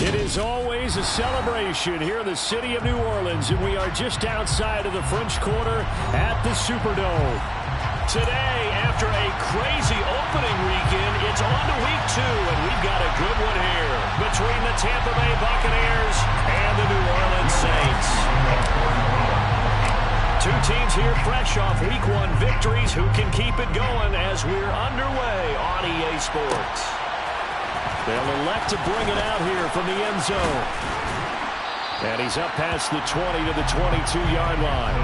It is always a celebration here in the city of New Orleans, and we are just outside of the French Quarter at the Superdome. Today, after a crazy opening weekend, it's on to week 2, and we've got a good one here between the Tampa Bay Buccaneers and the New Orleans Saints. Two teams here fresh off week 1 victories. Who can keep it going as we're underway on EA Sports? They'll elect to bring it out here from the end zone. And he's up past the 20 to the 22-yard line.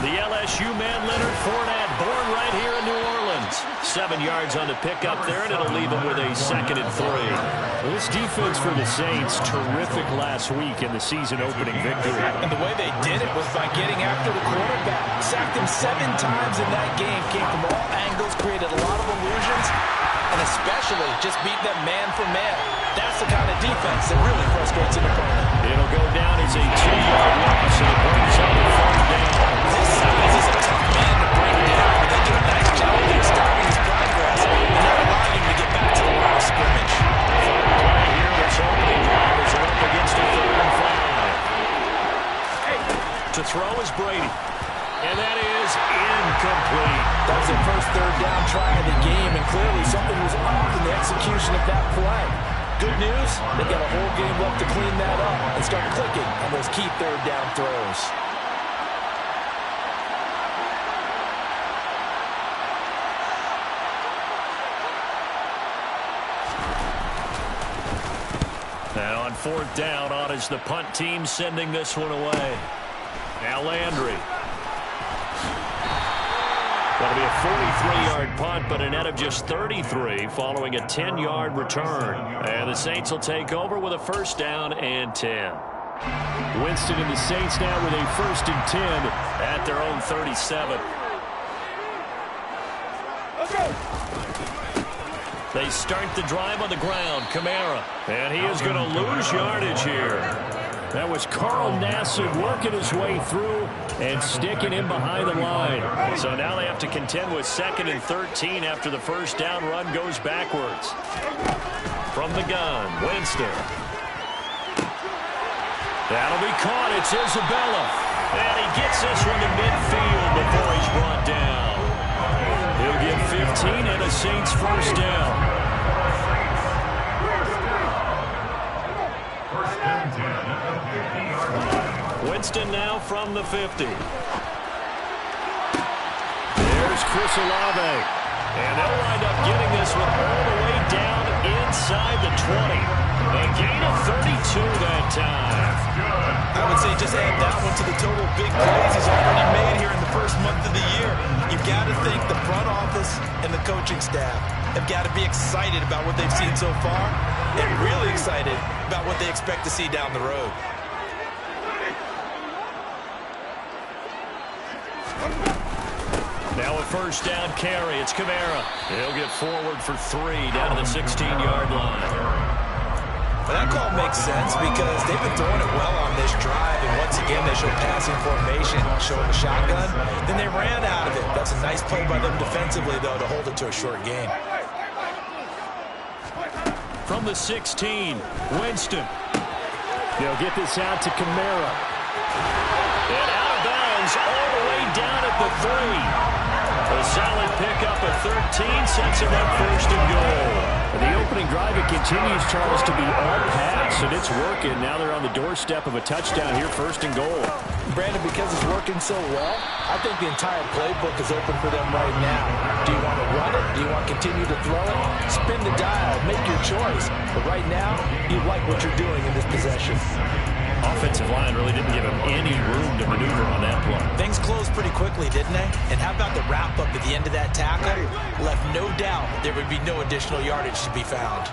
The LSU man, Leonard Fournette, born right here in New Orleans. 7 yards on the pickup there, and it'll leave him with a 2nd and 3. Well, this defense for the Saints, terrific last week in the season-opening victory. And the way they did it was by getting after the quarterback. Sacked him 7 times in that game. Came from all angles, created a lot of illusions, and especially just beat them man for man. That's the kind of defense that really frustrates an opponent. It'll go down as a 2-yard loss, and it brings up the 4th down. This size is a tough man to bring down, but they do a nice job of stopping his progress and not allowing him to get back to the line of scrimmage. Right here, this opening drive is up against a 3rd and 5. To throw is Brady. And that is incomplete. That was their first 3rd down try of the game, and clearly something was off in the execution of that play. Good news, they've got a whole game left to clean that up and start clicking on those key 3rd down throws. Now on 4th down, on is the punt team sending this one away. Now Landry. That'll be a 43-yard punt, but a net of just 33 following a 10-yard return. And the Saints will take over with a 1st down and 10. Winston and the Saints now with a 1st and 10 at their own 37. They start the drive on the ground. Kamara. And he is going to lose yardage here. That was Carl Nassib working his way through and sticking him behind the line. So now they have to contend with 2nd and 13 after the 1st down run goes backwards. From the gun, Winston. That'll be caught. It's Isabella. And he gets this one to midfield before he's brought down. He'll get 15 and a Saints 1st down. Winston now from the 50. There's Chris Olave. And they'll wind up getting this one all the way down inside the 20. A gain of 32 that time. I would say just add that one to the total big plays he's already made here in the first month of the year. You've got to think the front office and the coaching staff have got to be excited about what they've seen so far and really excited about what they expect to see down the road. Now a 1st down carry. It's Kamara. He'll get forward for 3 down to the 16-yard line. Well, that call makes sense because they've been throwing it well on this drive, and once again they show passing formation, showing the shotgun. Then they ran out of it. That's a nice play by them defensively, though, to hold it to a short gain. From the 16, Winston. They'll get this out to Kamara. And out of bounds all the way down at the 3. A solid pickup at 13 sets him up 1st and goal. The opening drive, it continues, Charles, to be all pass, and it's working. Now they're on the doorstep of a touchdown here, 1st and goal. Brandon, because it's working so well, I think the entire playbook is open for them right now. Do you want to run it? Do you want to continue to throw it? Spin the dial. Make your choice. But right now, you like what you're doing in this possession. Offensive line really didn't give him any room to maneuver on that play. Things closed pretty quickly, didn't they? And how about the wrap-up at the end of that tackle? Left no doubt there would be no additional yardage to be found.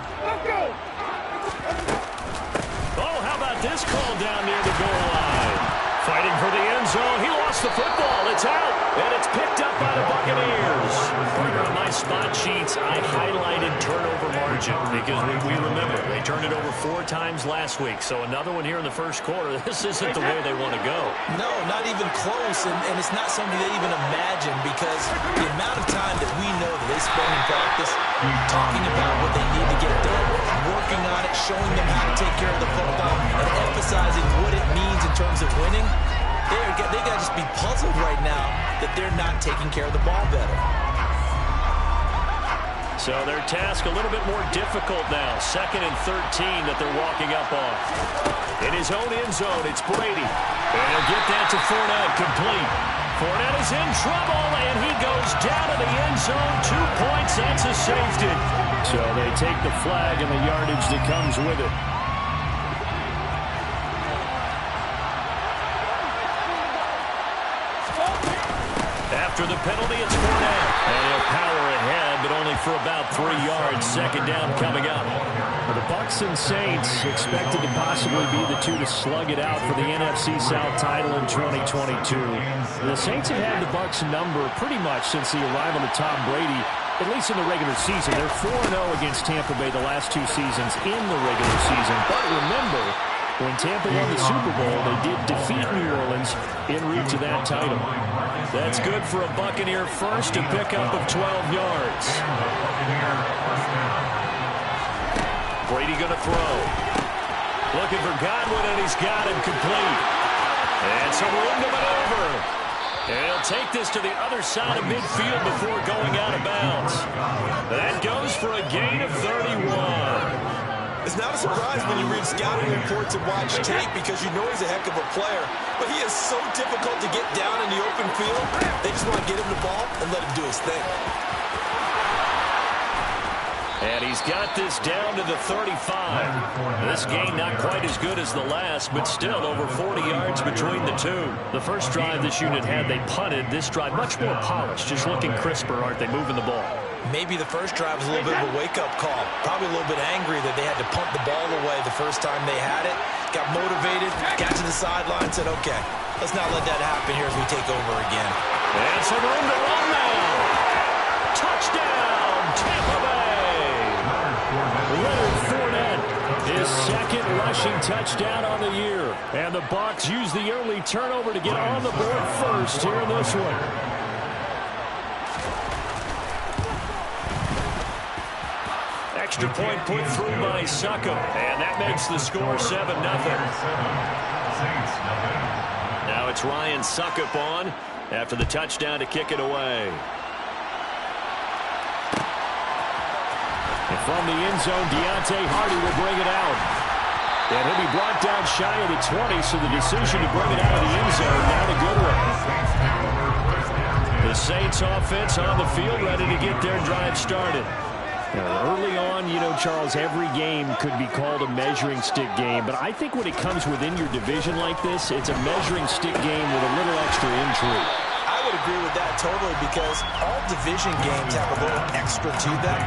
Oh, how about this call down near the goal line? Fighting for the end zone. He lost the football. It's out. And it's picked up by the Buccaneers. Partner on spot sheets, I highlighted turnover margin because we remember they turned it over 4 times last week. So another one here in the first quarter. This isn't the way they want to go. No, not even close, and it's not something they even imagine because the amount of time that we know that they spend in practice talking about what they need to get done, working on it, showing them how to take care of the football, and emphasizing what it means in terms of winning. They got to just be puzzled right now that they're not taking care of the ball better. So their task a little bit more difficult now. 2nd and 13 that they're walking up on. In his own end zone, it's Brady. And he'll get that to Fournette, complete. Fournette is in trouble, and he goes down to the end zone. 2 points, that's a safety. So they take the flag and the yardage that comes with it. After the penalty, it's Fournette. And he'll power ahead, but only for about 3 yards. 2nd down coming up. Well, the Bucs and Saints expected to possibly be the two to slug it out for the NFC South title in 2022. The Saints have had the Bucs number pretty much since the arrival of Tom Brady, at least in the regular season. They're 4-0 against Tampa Bay the last 2 seasons in the regular season. But remember, when Tampa won the Super Bowl, they did defeat New Orleans en route to that title. That's good for a Buccaneer first, a pickup of 12 yards. Brady going to throw. Looking for Godwin, and he's got him complete. And some room to maneuver. And he'll take this to the other side of midfield before going out of bounds. That goes for a gain of 31. It's not a surprise when you read scouting reports and watch tape because you know he's a heck of a player. But he is so difficult to get down in the open field. They just want to get him the ball and let him do his thing. And he's got this down to the 35. This game not quite as good as the last, but still over 40 yards between the two. The first drive this unit had, they punted. This drive much more polished, just looking crisper, aren't they, moving the ball? Maybe the first drive was a little bit of a wake-up call. Probably a little bit angry that they had to punt the ball away the first time they had it. Got motivated, got to the sideline, said, okay, let's not let that happen here as we take over again. And some room to run now. Touchdown, Tampa Bay. Leonard Fournette, his 2nd rushing touchdown on the year. And the Bucs use the early turnover to get on the board first here in this one. Extra point put through by Succop, and that makes the score 7-0. Now it's Ryan Succop on after the touchdown to kick it away. And from the end zone, Deontay Hardy will bring it out. And he'll be brought down shy of the 20, so the decision to bring it out of the end zone, not a good one. The Saints offense on the field, ready to get their drive started. Early on, you know, Charles, every game could be called a measuring stick game. But I think when it comes within your division like this, it's a measuring stick game with a little extra intrigue. I would agree with that totally because all division games have a little extra to them.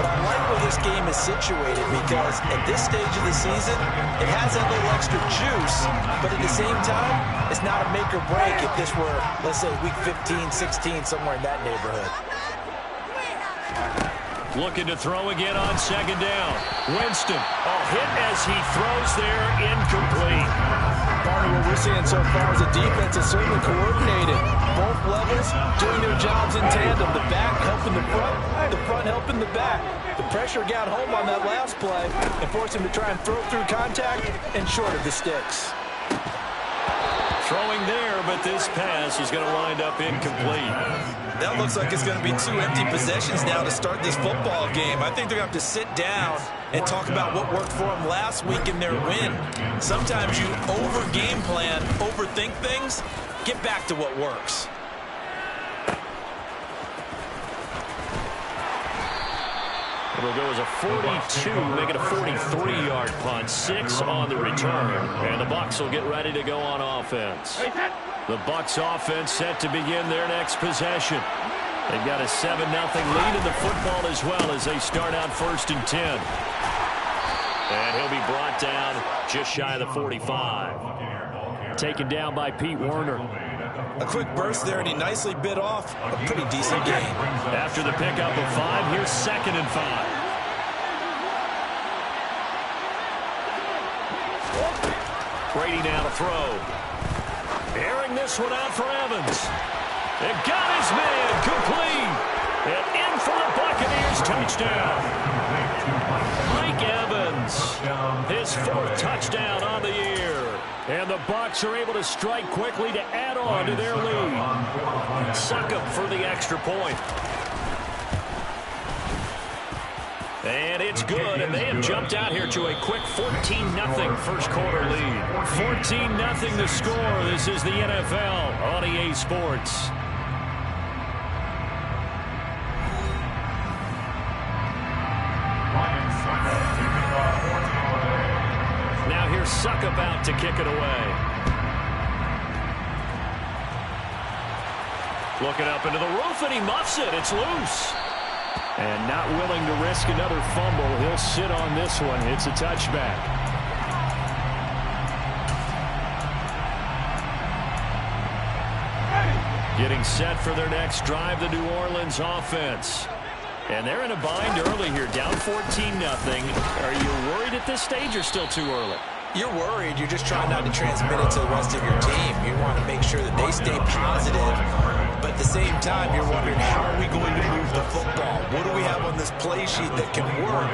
But I like where this game is situated because at this stage of the season, it has that little extra juice. But at the same time, it's not a make or break if this were, let's say, week 15, 16, somewhere in that neighborhood. Looking to throw again on 2nd down. Winston, a hit as he throws there, incomplete. Part of what we're seeing so far is the defense is certainly coordinated. Both levels doing their jobs in tandem. The back helping the front helping the back. The pressure got home on that last play and forced him to try and throw through contact and short of the sticks. Throwing there, but this pass is going to wind up incomplete. That looks like it's going to be 2 empty possessions now to start this football game. I think they're going to have to sit down and talk about what worked for them last week in their win. Sometimes you over-game plan, overthink things. Get back to what works. It'll go as a 42, make it a 43-yard punt. 6 on the return. And the Bucs will get ready to go on offense. The Bucs offense set to begin their next possession. They've got a 7-0 lead in the football as well as they start out 1st and 10. And he'll be brought down just shy of the 45. Taken down by Pete Werner. A quick burst there, and he nicely bit off a pretty decent gain. After the pickup of 5, here's 2nd and 5. Brady now to throw. Airing this one out for Evans. It got his man complete. And in for the Buccaneers touchdown. Mike Evans, his 4th touchdown on the year. And the Bucs are able to strike quickly to add on to their lead. Succop for the extra point. And it's good, and they have jumped out here to a quick 14-0 first quarter lead. 14-0 the score. This is the NFL on EA Sports. Now here's Succop out to kick it away. Looking up into the roof, and he muffs it. It's loose. And not willing to risk another fumble. He'll sit on this one. It's a touchback. Getting set for their next drive, the New Orleans offense. And they're in a bind early here, down 14-0. Are you worried at this stage or still too early? You're worried. You're just trying not to transmit it to the rest of your team. You want to make sure that they stay positive. But at the same time, you're wondering, how are we going to move the football? What do we have on this play sheet that can work?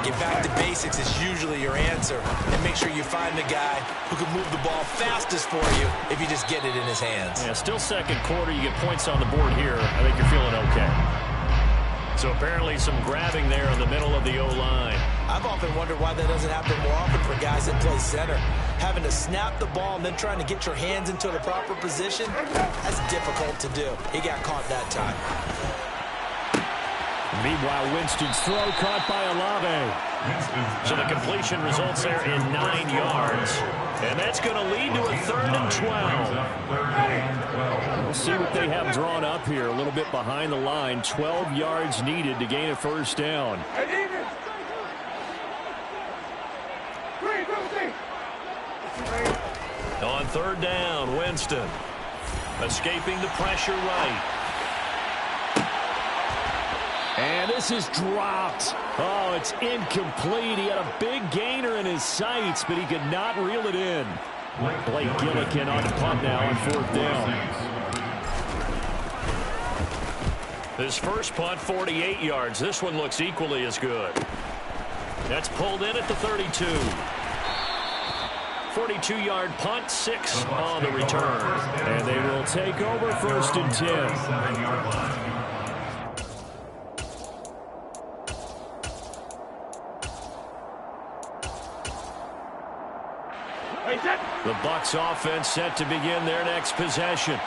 Get back to basics is usually your answer. And make sure you find the guy who can move the ball fastest for you if you just get it in his hands. Yeah, still second quarter. You get points on the board here. I think you're feeling okay. So apparently some grabbing there in the middle of the O-line. I've often wondered why that doesn't happen more often for guys that play center. Having to snap the ball and then trying to get your hands into the proper position, that's difficult to do. He got caught that time. Meanwhile, Winston's throw caught by Olave. So the completion results there in 9 yards. And that's going to lead to a 3rd and 12. We'll see what they have drawn up here. A little bit behind the line. 12 yards needed to gain a first down. On 3rd down, Winston. Escaping the pressure right. And this is dropped. Oh, it's incomplete. He had a big gainer in his sights, but he could not reel it in. Blake Gillikin on the punt now on 4th down. His first punt, 48 yards. This one looks equally as good. That's pulled in at the 32. 42-yard punt, 6 on the return. And they will take over 1st and 10. The Bucs offense set to begin their next possession.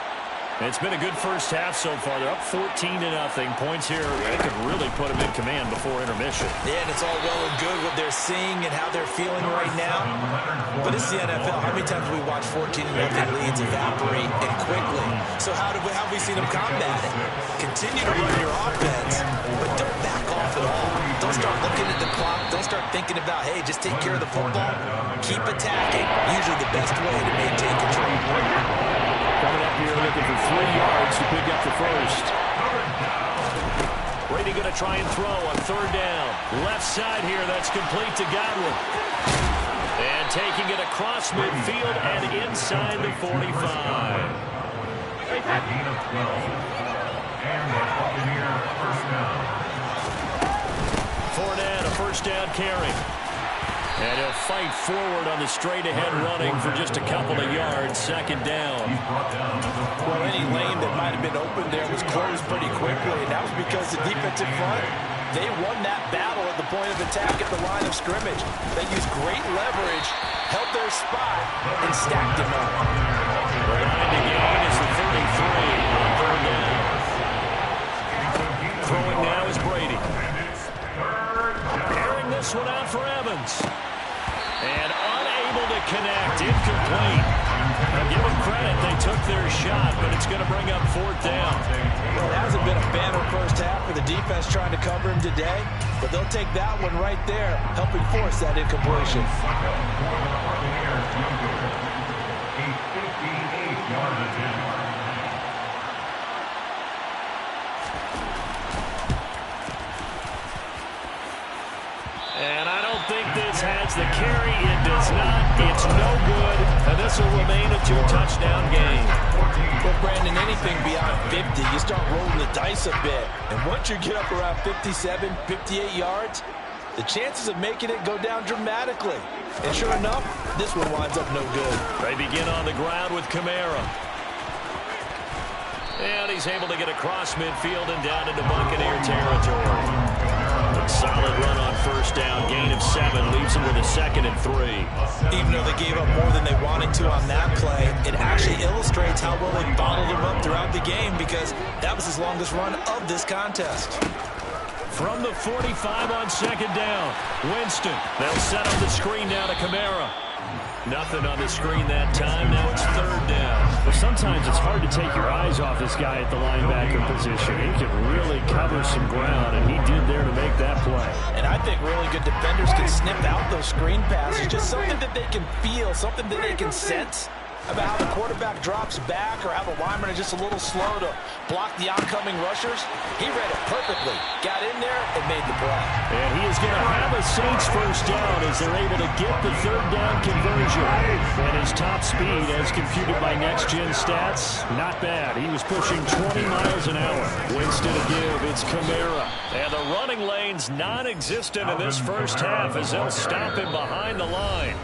It's been a good first half so far. They're up 14-0. Points here, they could really put them in command before intermission. Yeah, and it's all well and good what they're seeing and how they're feeling right now. But it's the NFL. How many times have we watched 14-0 leads evaporate and quickly? So how have we seen them combat it? Continue to run your offense, but don't back off at all. Don't start looking at the clock. Don't start thinking about, hey, just take care of the football. Keep attacking. Usually the best way to maintain control. Coming up here looking for 3 yards to pick up the first. Brady going to try and throw on 3rd down. Left side here, that's complete to Godwin. And taking it across midfield and inside the 45. Fournette, a first down carry. And he'll fight forward on the straight-ahead running for just a couple of yards. 2nd down. Well, any lane that might have been open there was closed pretty quickly, and that was because the defensive front, they won that battle at the point of attack at the line of scrimmage. They used great leverage, held their spot, and stacked him up. The line to gain is the 33 on 3rd down. Throwing now is Brady. Airing this one out for Evans. And unable to connect, incomplete. Now give them credit, they took their shot, but it's going to bring up 4th down. Well, it hasn't been a banner first half for the defense trying to cover him today, but they'll take that one right there, helping force that incompletion. think this has the carry. It does not. It's no good. And this will remain a 2-touchdown game. Well, Brandon, anything beyond 50, you start rolling the dice a bit. And once you get up around 57, 58 yards, the chances of making it go down dramatically. And sure enough, this one winds up no good. They begin on the ground with Kamara. And he's able to get across midfield and down into Buccaneer territory. A solid run on first down. Gain of 7 leaves him with a 2nd and 3. Even though they gave up more than they wanted to on that play, it actually illustrates how well they bottled him up throughout the game, because that was his longest run of this contest. From the 45 on 2nd down, Winston. They'll set up the screen now to Kamara. Nothing on the screen that time. Now it's 3rd down. Well, sometimes it's hard to take your eyes off this guy at the linebacker position. He can really cover some ground, and he did there to make that play. And I think really good defenders can snip out those screen passes. Just something that they can feel, something that they can sense about how the quarterback drops back, or how the linemen are just a little slow to block the oncoming rushers. He read it perfectly, got in there, and made the play. And he is going to have a Saints first down as they're able to get the 3rd down conversion. And his top speed, as computed by next-gen stats, not bad. He was pushing 20 miles an hour. Winston to give, it's Kamara. And the running lane's non-existent in this first half as they'll stop him behind the line.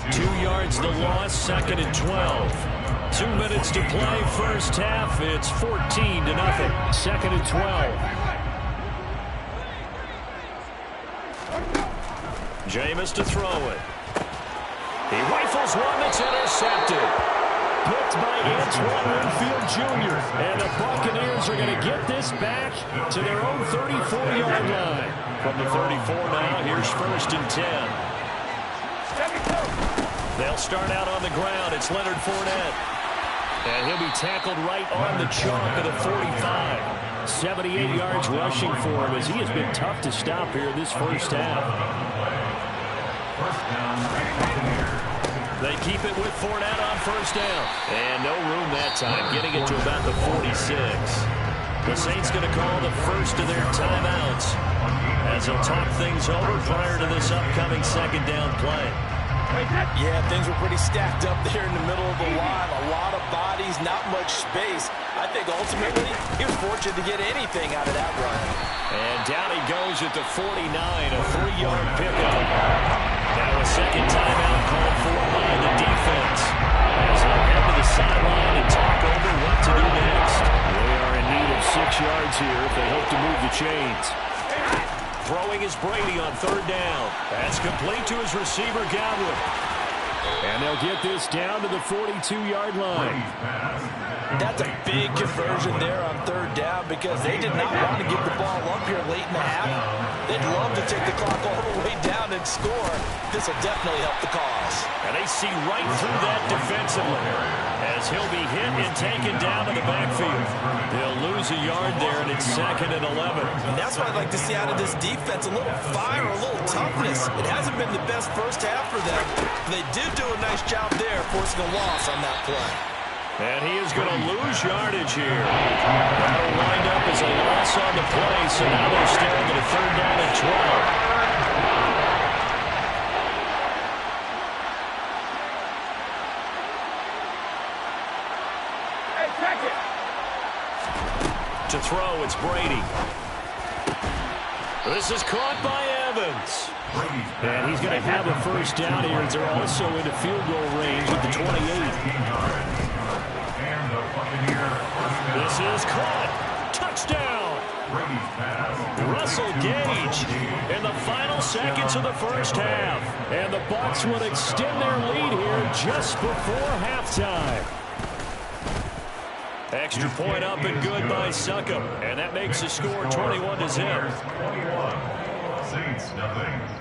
2 yards the loss, 2nd and 12. 2 minutes to play first half. It's 14-0. 2nd and 12. Jameis to throw it. He rifles one that's intercepted. Picked by Antoine Winfield Jr. And the Buccaneers are going to get this back to their own 34-yard line. From the 34 now, here's 1st and 10. They'll start out on the ground. It's Leonard Fournette. And he'll be tackled right on the chalk of the 45. 78 yards rushing for him, as he has been tough to stop here this first half. They keep it with Fournette on first down. And no room that time, getting it to about the 46. The Saints going to call the first of their timeouts as they'll talk things over prior to this upcoming 2nd down play. Yeah, things were pretty stacked up there in the middle of the line. A lot of bodies, not much space. I think ultimately he was fortunate to get anything out of that run. And down he goes at the 49, a 3-yard pickup. Now a 2nd timeout called for by the defense, as they'll head to the sideline and talk over what to do next. They are in need of 6 yards here if they hope to move the chains. Throwing is Brady on 3rd down. That's complete to his receiver, Godwin. And they'll get this down to the 42-yard line. That's a big conversion there on 3rd down, because they did not want to give the ball up here late in the half. They'd love to take the clock all the way down and score. This will definitely help the cause. And they see right through that defensively, as he'll be hit and taken down to the backfield. They'll lose a yard there, and it's 2nd and 11. And that's what I'd like to see out of this defense, a little fire, a little toughness. It hasn't been the best first half for them. They did do a nice job there, forcing a loss on that play. And he is going to lose yardage here. That'll wind up as a loss on the play, so now they're staring at a 3rd down and 12. To throw, it's Brady. This is caught by Evans. And he's going to have a first down here, as they're also into field goal range at the 28. This is caught. Touchdown. Russell Gage in the final seconds of the first half. And the Bucs would extend their lead here just before halftime. Extra point up and good by Succop. And that makes the score 21-0.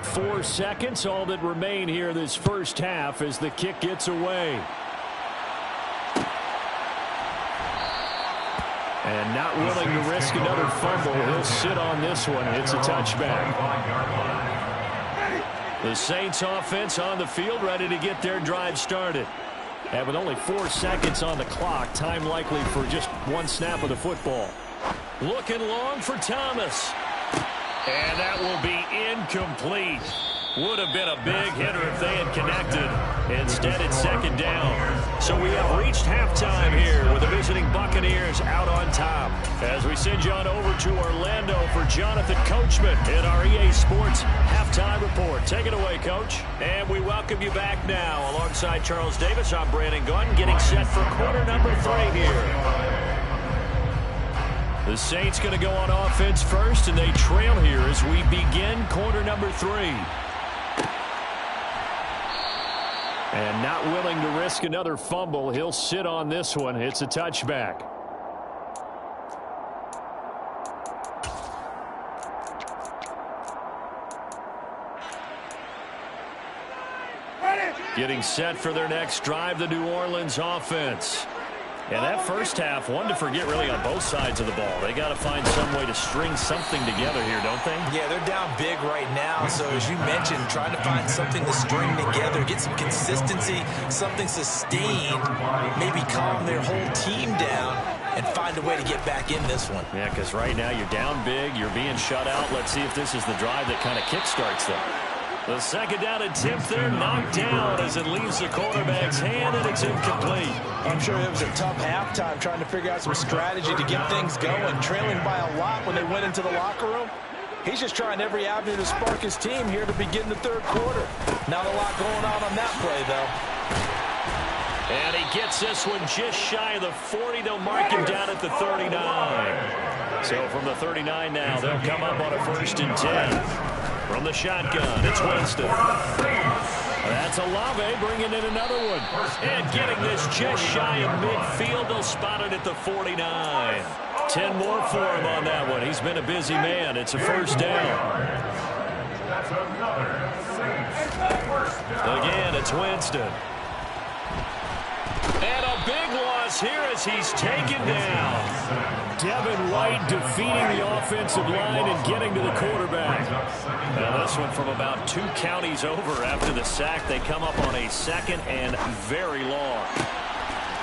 4 seconds, all that remain here this first half as the kick gets away. And not willing to risk another fumble, he'll sit on this one. It's a touchback. The Saints offense on the field, ready to get their drive started. And with only 4 seconds on the clock, time likely for just one snap of the football. Looking long for Thomas. And that will be incomplete. Would have been a big hitter if they had connected. Instead, it's second down. So we have reached halftime here with the visiting Buccaneers out on top. As we send you on over to Orlando for Jonathan Coachman in our EA Sports Halftime Report. Take it away, Coach. And we welcome you back now. Alongside Charles Davis, I'm Brandon Gunn, getting set for quarter number 3 here. The Saints going to go on offense first, and they trail here as we begin quarter number 3. And not willing to risk another fumble, he'll sit on this one. It's a touchback. Getting set for their next drive, the New Orleans offense. And that first half, one to forget really on both sides of the ball. They got to find some way to string something together here, don't they? Yeah, they're down big right now. So as you mentioned, trying to find something to string together, get some consistency, something sustained, maybe calm their whole team down and find a way to get back in this one. Yeah, because right now you're down big, you're being shut out. Let's see if this is the drive that kind of kickstarts them. The second down attempt there knocked down as it leaves the quarterback's hand, and it's incomplete. I'm sure it was a tough halftime trying to figure out some strategy to get things going, trailing by a lot when they went into the locker room. He's just trying every avenue to spark his team here to begin the third quarter. Not a lot going on that play, though. And he gets this one just shy of the 40. They'll mark him down at the 39. So from the 39 now, they'll come up on a 1st and 10. From the shotgun, it's Winston. That's Olave bringing in another one. And getting this just shy of midfield. They'll spot it at the 49. 10 more for him on that one. He's been a busy man. It's a first down. Again, it's Winston. And a big loss here as he's taken down. Devin White defeating the offensive line and getting to the quarterback. Now this one from about 2 counties over after the sack. They come up on a 2nd and very long.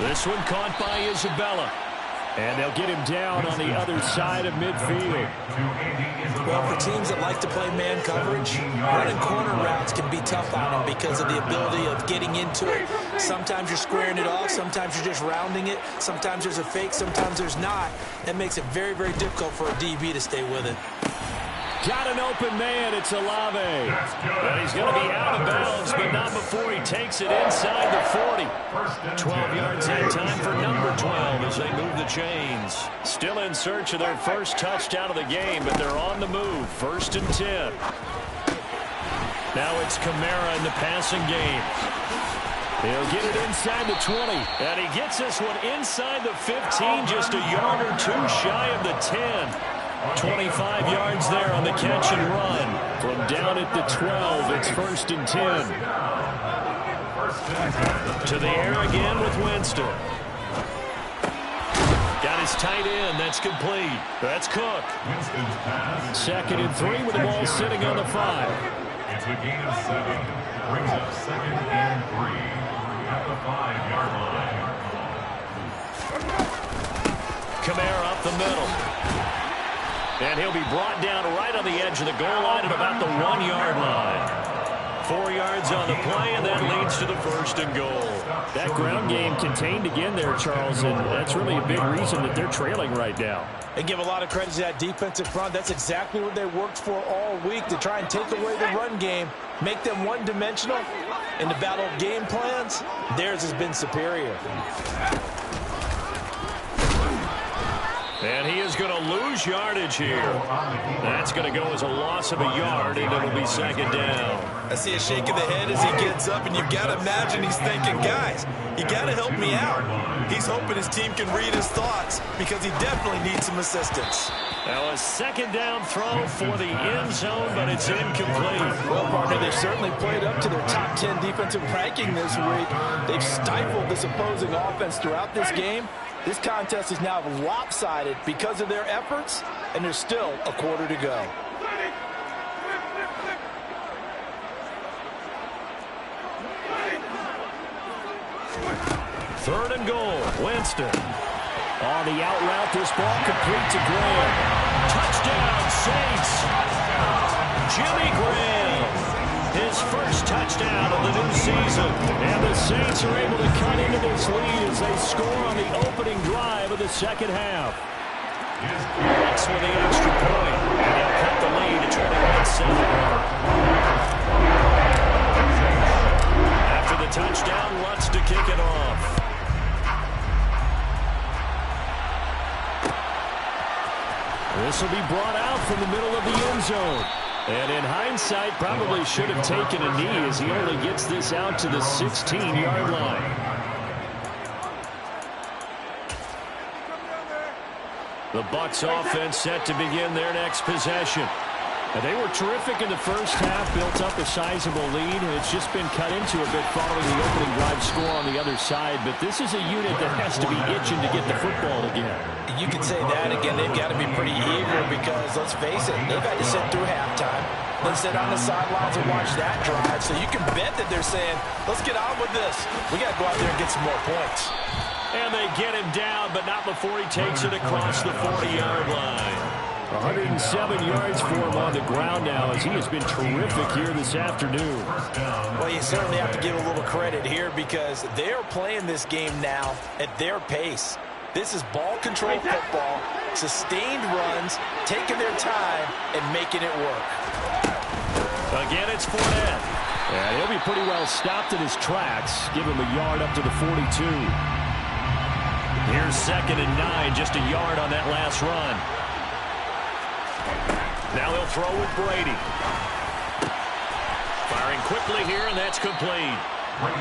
This one caught by Isabella. And they'll get him down on the other side of midfield. Well, for teams that like to play man coverage, running corner routes can be tough on them because of the ability of getting into it. Sometimes you're squaring it off. Sometimes you're just rounding it. Sometimes there's a fake. Sometimes there's not. That makes it very, very difficult for a DB to stay with it. Got an open man. It's Olave. And he's going to be out of bounds, but not before he takes it inside the 40. 12 yards in time for number 12 as they move the chains. Still in search of their first touchdown of the game, but they're on the move. 1st and 10. Now it's Kamara in the passing game. He'll get it inside the 20. And he gets this one inside the 15, just a yard or 2 shy of the 10. 25 yards there on the catch and run. From down at the 12, it's 1st and 10. To the air again with Winston. Got his tight end. That's complete. That's Cook. 2nd and 3 with the ball sitting on the 5. It's a gain of 7. Brings up 2nd and 3 at the 5-yard line. Kamara up the middle. And he'll be brought down right on the edge of the goal line at about the 1-yard line. 4 yards on the play, and that leads to the 1st and goal. That ground game contained again there, Charles, and that's really a big reason that they're trailing right now. They give a lot of credit to that defensive front. That's exactly what they worked for all week, to try and take away the run game, make them one-dimensional. In the battle of game plans, theirs has been superior. And he is going to lose yardage here. That's going to go as a loss of a yard, and it'll be 2nd down. I see a shake of the head as he gets up, and you've got to imagine he's thinking, guys, you got to help me out. He's hoping his team can read his thoughts because he definitely needs some assistance. Now a 2nd down throw for the end zone, but it's incomplete. Well, partner, they've certainly played up to their top 10 defensive ranking this week. They've stifled this opposing offense throughout this game. This contest is now lopsided because of their efforts, and there's still a quarter to go. Third and goal, Winston. On the out route, this ball complete to Graham. Touchdown, Saints. Jimmy Graham. His first touchdown of the new season. And the Saints are able to cut into this lead as they score on the opening drive of the second half. Bucs with the extra point. And they'll cut the lead to 21-7. After the touchdown, Lutz to kick it off. This will be brought out from the middle of the end zone. And in hindsight, probably should have taken a knee as he only gets this out to the 16-yard line. The Bucs offense set to begin their next possession. They were terrific in the first half, built up a sizable lead. It's just been cut into a bit following the opening drive score on the other side. But this is a unit that has to be itching to get the football again. You could say that again. They've got to be pretty eager because, let's face it, they've had to sit through halftime, then sit on the sidelines and watch that drive. So you can bet that they're saying, let's get on with this. We got to go out there and get some more points. And they get him down, but not before he takes it across the 40-yard line. 107 yards for him on the ground now as he has been terrific here this afternoon. Well, you certainly have to give a little credit here because they're playing this game now at their pace. This is ball control football, sustained runs, taking their time, and making it work. Again, it's Fournette. And he'll be pretty well stopped in his tracks. Give him a yard up to the 42. Here's 2nd and 9, just a yard on that last run. Now they'll throw with Brady. Firing quickly here, and that's complete.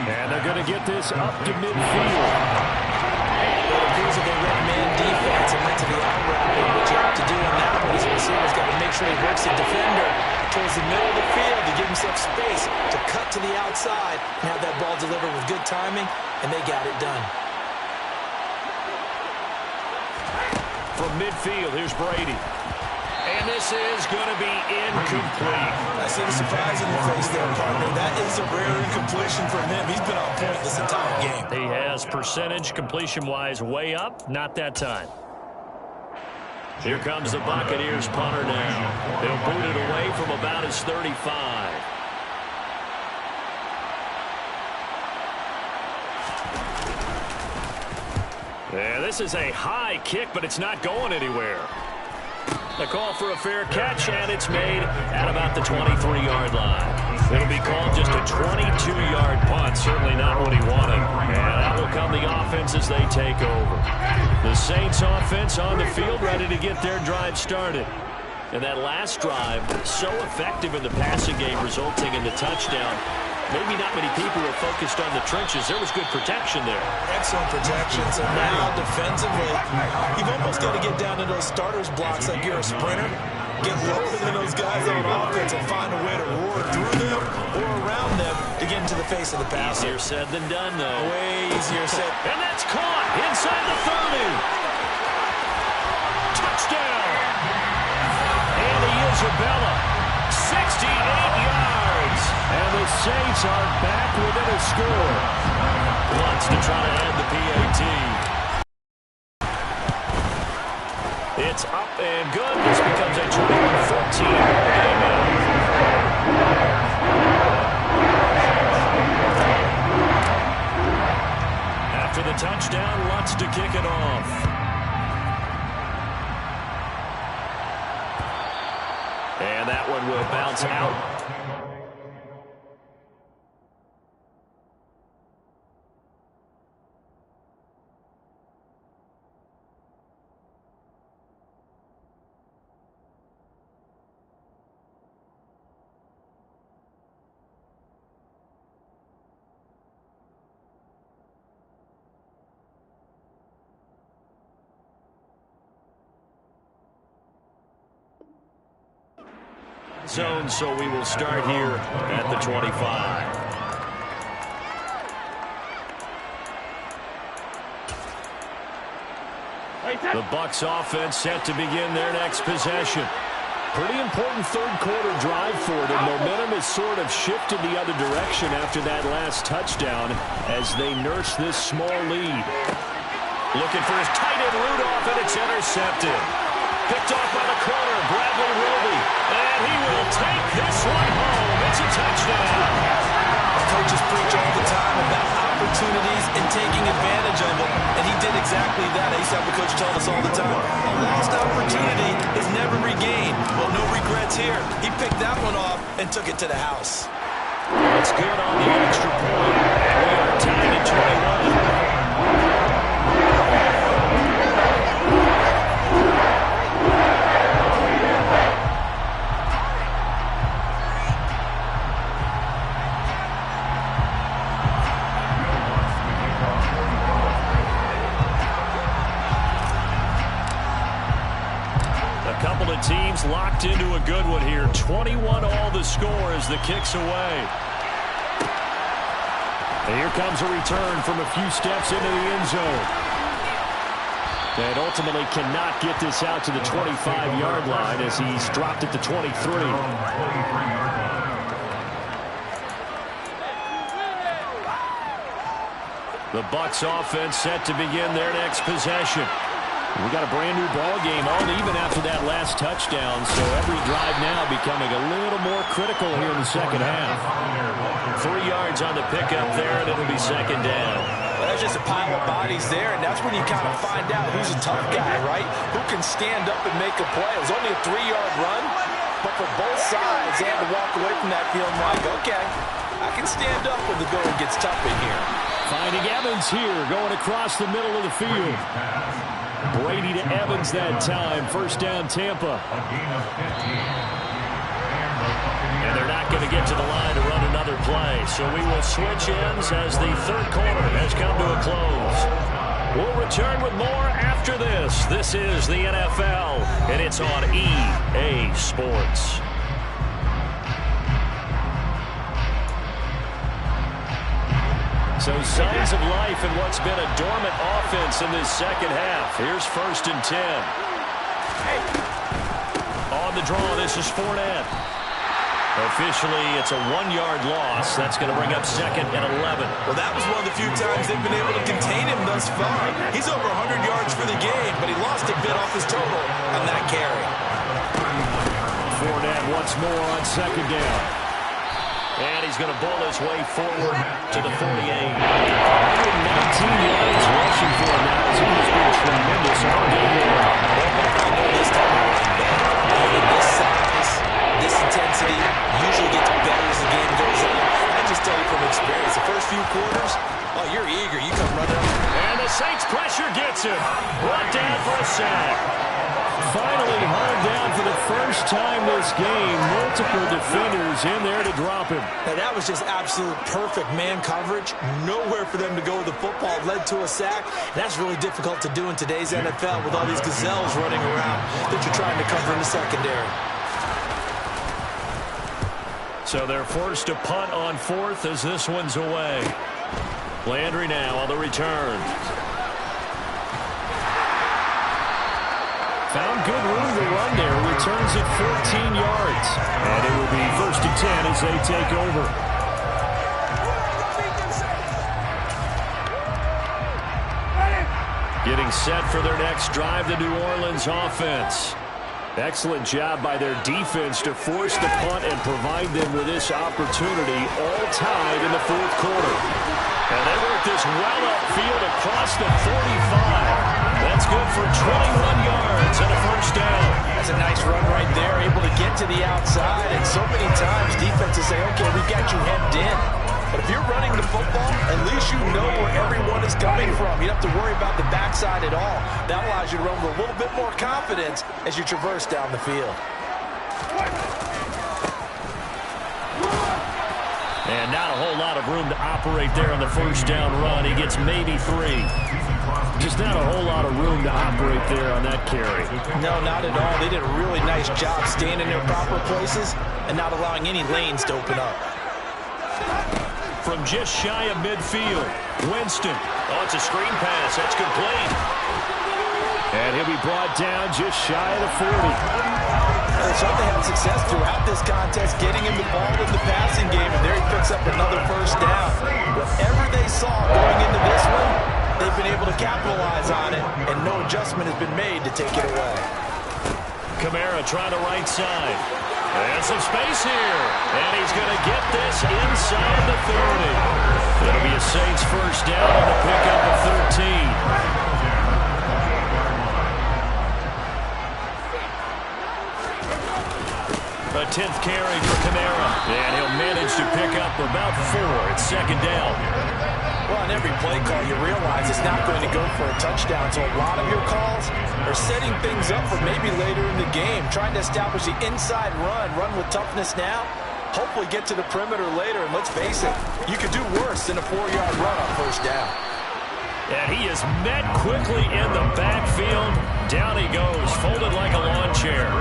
And they're going to get this up to midfield. It appears that they went man defense and went to the out route. And what you have to do on that one is the receiver's got to make sure he works the defender towards the middle of the field to give himself space to cut to the outside and have that ball delivered with good timing, and they got it done. From midfield, here's Brady. And this is going to be incomplete. I see the surprise in your face there, partner. That is a rare incompletion from him. He's been on point this entire game. He has percentage completion-wise way up. Not that time. Here comes the Buccaneers punter now. They'll boot it away from about his 35. Yeah, this is a high kick, but it's not going anywhere. The call for a fair catch, and it's made at about the 23-yard line. It'll be called just a 22-yard punt. Certainly not what he wanted. And that will come the offense as they take over. The Saints offense on the field, ready to get their drive started. And that last drive, so effective in the passing game, resulting in the touchdown. Maybe not many people were focused on the trenches. There was good protection there. Excellent protection. So now defensively, you've almost got to get down to those starters blocks like you're a sprinter. Get lower than those guys on offense and find a way to roar through them or around them to get into the face of the pass. Easier said than done, though. Way easier said. And that's caught inside the 30. Touchdown. Andy Isabella, 68 yards. And the Saints are back within a score. Wants to try to end the PAT. It's up and good. This becomes a 21-14 game now. After the touchdown, Lutz to kick it off. And that one will bounce out. Zone, so we will start here at the 25. The Bucs offense set to begin their next possession. Pretty important third-quarter drive for them. Momentum has sort of shifted the other direction after that last touchdown as they nurse this small lead. Looking for his tight end Rudolph, and it's intercepted. Picked off by the corner, Bradley Roby. And he will take this one home. It's a touchdown. Coaches preach all the time about opportunities and taking advantage of them, and he did exactly that. I used to have a coach tell us all the time, a lost opportunity is never regained. Well, no regrets here. He picked that one off and took it to the house. It's good on the extra point, and we are tied at 21. Teams locked into a good one here. 21 all the score as the kick's away. And here comes a return from a few steps into the end zone. And ultimately cannot get this out to the 25-yard line as he's dropped at the 23. The Bucs offense set to begin their next possession. We got a brand new ball game on even after that last touchdown, so every drive now becoming a little more critical here in the second half. 3 yards on the pickup there, and it'll be second down. Well, there's just a pile of bodies there, and that's when you kind of find out who's a tough guy, right? Who can stand up and make a play. It was only a 3-yard run, but for both sides, they had to walk away from that feeling like, okay, I can stand up when the going gets tough in here. Finding Evans here, going across the middle of the field. Brady to Evans that time. First down, Tampa. And they're not going to get to the line to run another play. So we will switch ends as the third quarter has come to a close. We'll return with more after this. This is the NFL, and it's on EA Sports. So signs of life in what's been a dormant offense in this second half. Here's 1st and 10. On the draw, this is Fournette. Officially, it's a 1-yard loss. That's going to bring up 2nd and 11. Well, that was one of the few times they've been able to contain him thus far. He's over 100 yards for the game, but he lost a bit off his total on that carry. Fournette once more on 2nd down. And he's going to bowl his way forward to the 48. 119 yards rushing for him now as he has been tremendous all game long. This time this size, this intensity usually gets better as the game goes on. I just tell you from experience, the first few quarters, oh, you're eager. You come running up. And the Saints pressure gets him. Brought down for a sack. Finally hauled down for the first time this game. Multiple defenders in there to drop him. Now, that was just absolute perfect man coverage. Nowhere for them to go with the football. Led to a sack. That's really difficult to do in today's NFL with all these gazelles running around that you're trying to cover in the secondary. So they're forced to punt on 4th as this one's away. Landry now on the return. Found good room to run there. Returns it 14 yards. And it will be 1st and 10 as they take over. Getting set for their next drive, the New Orleans offense. Excellent job by their defense to force the punt and provide them with this opportunity, all tied in the 4th quarter. And they work this well upfield across the 45. That's good for 21 yards and a first down. That's a nice run right there, able to get to the outside. And so many times defenses say, okay, we've got you hemmed in. But if you're running the football, at least you know where everyone is coming from. You don't have to worry about the backside at all. That allows you to run with a little bit more confidence as you traverse down the field. And not a whole lot of room to operate there on the first down run. He gets maybe 3. Just not a whole lot of room to operate there on that carry. No, not at all. They did a really nice job staying in their proper places and not allowing any lanes to open up. From just shy of midfield, Winston. Oh, it's a screen pass. That's complete. And he'll be brought down just shy of the 40. They certainly had success throughout this contest, getting him the ball in the passing game, and there he picks up another first down. Whatever they saw going into this one, they've been able to capitalize on it, and no adjustment has been made to take it away. Kamara trying the right side. And some space here. And he's going to get this inside the 30. It'll be a Saints first down on the pickup of 13. A 10th carry for Kamara. And he'll manage to pick up about 4. It's second down. Well, on every play call, you realize it's not going to go for a touchdown. So a lot of your calls are setting things up for maybe later in the game, trying to establish the inside run with toughness now, hopefully get to the perimeter later. And let's face it, you could do worse than a 4-yard run on first down. And he is met quickly in the backfield. Down he goes, folded like a lawn chair.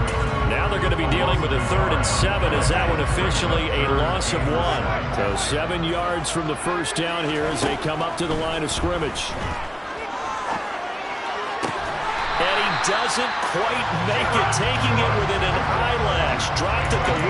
Now they're going to be dealing with a 3rd and 7 as that one officially a loss of 1. So 7 yards from the first down here as they come up to the line of scrimmage. And he doesn't quite make it, taking it within an eyelash. Dropped at the 1.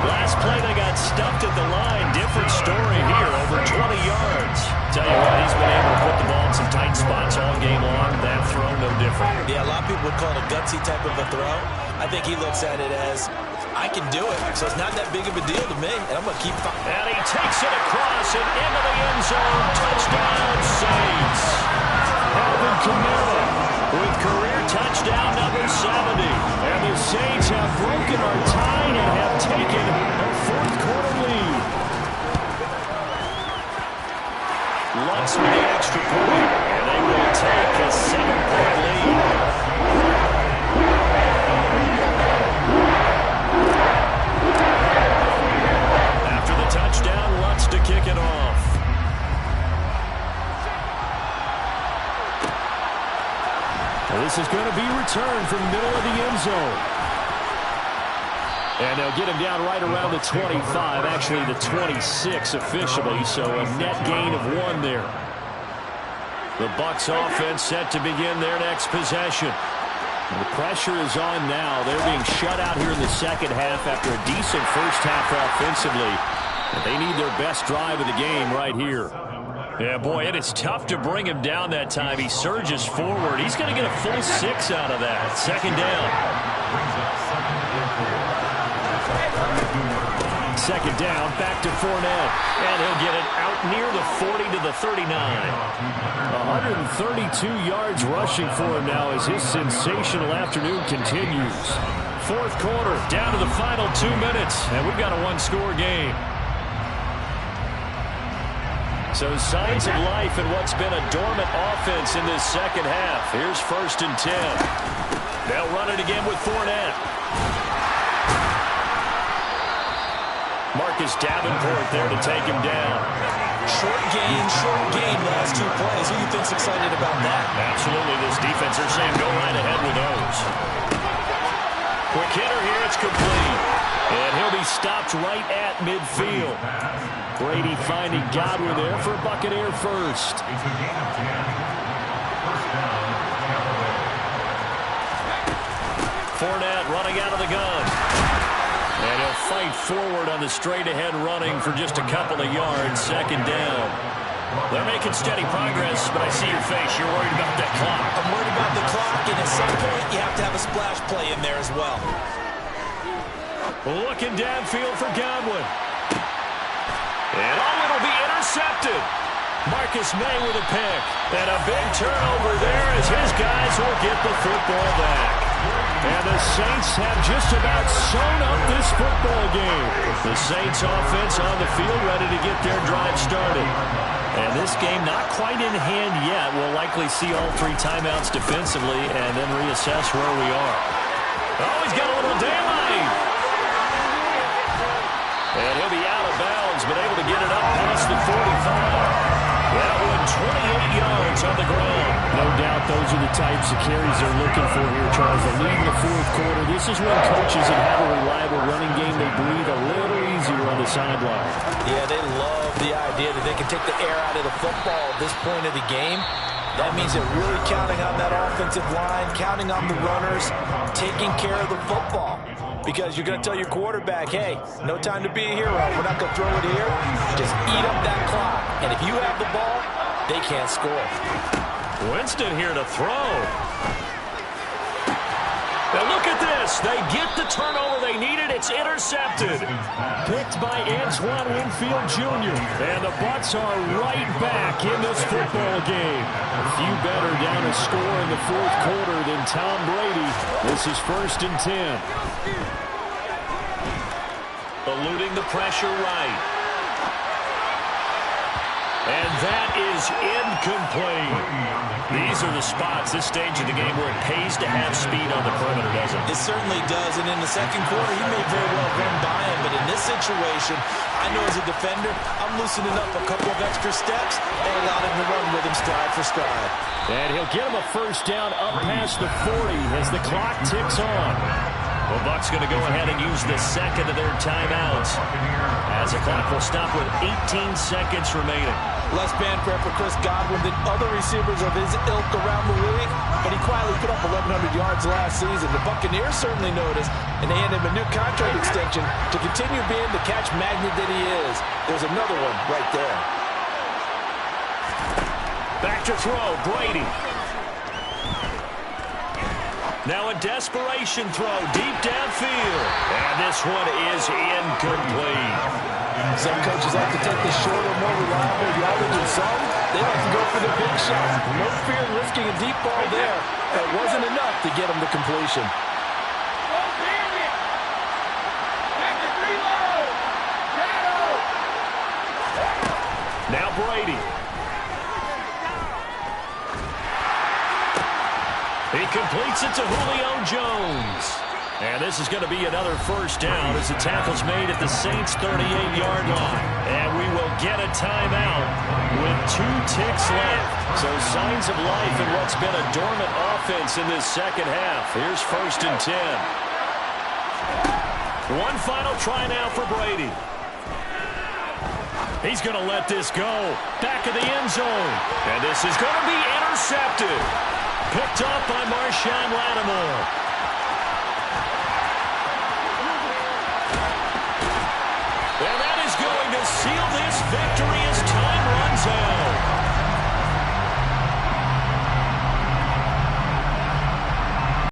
Last play they got stuffed at the line. Different story here, over 20 yards. Tell you what, he's been able to put the ball in some tight spots all game long. That throw, no different. Yeah, a lot of people would call it a gutsy type of a throw. I think he looks at it as, I can do it, so it's not that big of a deal to me, and I'm going to keep fighting. And he takes it across and into the end zone. Touchdown, Saints. Alvin Kamara with career touchdown number 70. And the Saints have broken our tie and have taken a 4th quarter lead. Lutz with the extra point, and they will take a 7-point lead. After the touchdown, Lutz to kick it off. Well, this is going to be returned from the middle of the end zone. And they'll get him down right around the 25, actually the 26 officially, so a net gain of 1 there. The Bucs offense set to begin their next possession. The pressure is on now. They're being shut out here in the second half after a decent first half offensively. And they need their best drive of the game right here. Yeah, boy, it is tough to bring him down that time. He surges forward. He's going to get a full 6 out of that. Second down. Second down, back to Fournette. And he'll get it out near the 40 to the 39. 132 yards rushing for him now as his sensational afternoon continues. 4th quarter, down to the final 2 minutes, and we've got a 1-score game. So signs of life in what's been a dormant offense in this second half. Here's 1st and 10. They'll run it again with Fournette. Marcus Davenport there to take him down. Short gain last 2 plays. Who do you think's excited about that? Absolutely. This defense are saying go right ahead with those. Quick hitter here. It's complete. And he'll be stopped right at midfield. Brady finding Godwin there for Buccaneer first. Fournette running out of the gun. And he'll fight forward on the straight-ahead running for just a couple of yards. Second down. They're making steady progress, but I see your face. You're worried about that clock. I'm worried about the clock, and at some point, you have to have a splash play in there as well. Looking downfield for Godwin. And it'll be intercepted. Marcus May with a pick. And a big turnover there as his guys will get the football back. And the Saints have just about sewn up this football game. The Saints offense on the field ready to get their drive started. And this game not quite in hand yet. We'll likely see all 3 timeouts defensively and then reassess where we are. Oh, he's got a little daylight. And he'll be out of bounds, but able to get it up past the 45. That one 28 yards on the ground. No doubt those are the types of carries they're looking for here, Charles. The lead in the 4th quarter. This is when coaches that have a reliable running game, they breathe a little easier on the sideline. Yeah, they love the idea that they can take the air out of the football at this point of the game. That means they're really counting on that offensive line, counting on the runners, taking care of the football. Because you're going to tell your quarterback, hey, no time to be a hero. We're not going to throw it here. Just eat up that clock. And if you have the ball, they can't score. Winston here to throw. Now look at this. this. They get the turnover they needed. It's intercepted. Picked by Antoine Winfield Jr. And the Bucs are right back in this football game. A few better down a score in the fourth quarter than Tom Brady. This is 1st and 10. Eluding the pressure right. And that is incomplete. These are the spots, this stage of the game, where it pays to have speed on the perimeter, doesn't it? It certainly does, and in the second quarter, he may very well run by him, but in this situation, I know as a defender, I'm loosening up a couple of extra steps and allowing him to run with him stride for stride. And he'll get him a first down up past the 40 as the clock ticks on. The Bucs going to go ahead and use the second of their timeouts, as the clock will stop with 18 seconds remaining. Less man prep for Chris Godwin than other receivers of his ilk around the league, but he quietly put up 1,100 yards last season. The Buccaneers certainly noticed, and they handed him a new contract extension to continue being the catch magnet that he is. There's another one right there. Back to throw, Brady. Now a desperation throw deep downfield. And this one is incomplete. Some coaches like to take the shorter, more reliable yardage, and some, they like to go for the big shot. No fear in risking a deep ball there. That wasn't enough to get him to completion. Now Brady. He completes it to Julio Jones. And this is going to be another first down as the tackle's made at the Saints' 38-yard line. And we will get a timeout with 2 ticks left. So signs of life in what's been a dormant offense in this second half. Here's 1st and 10. One final try now for Brady. He's going to let this go. Back of the end zone. And this is going to be intercepted. Picked up by Marshawn Lattimore.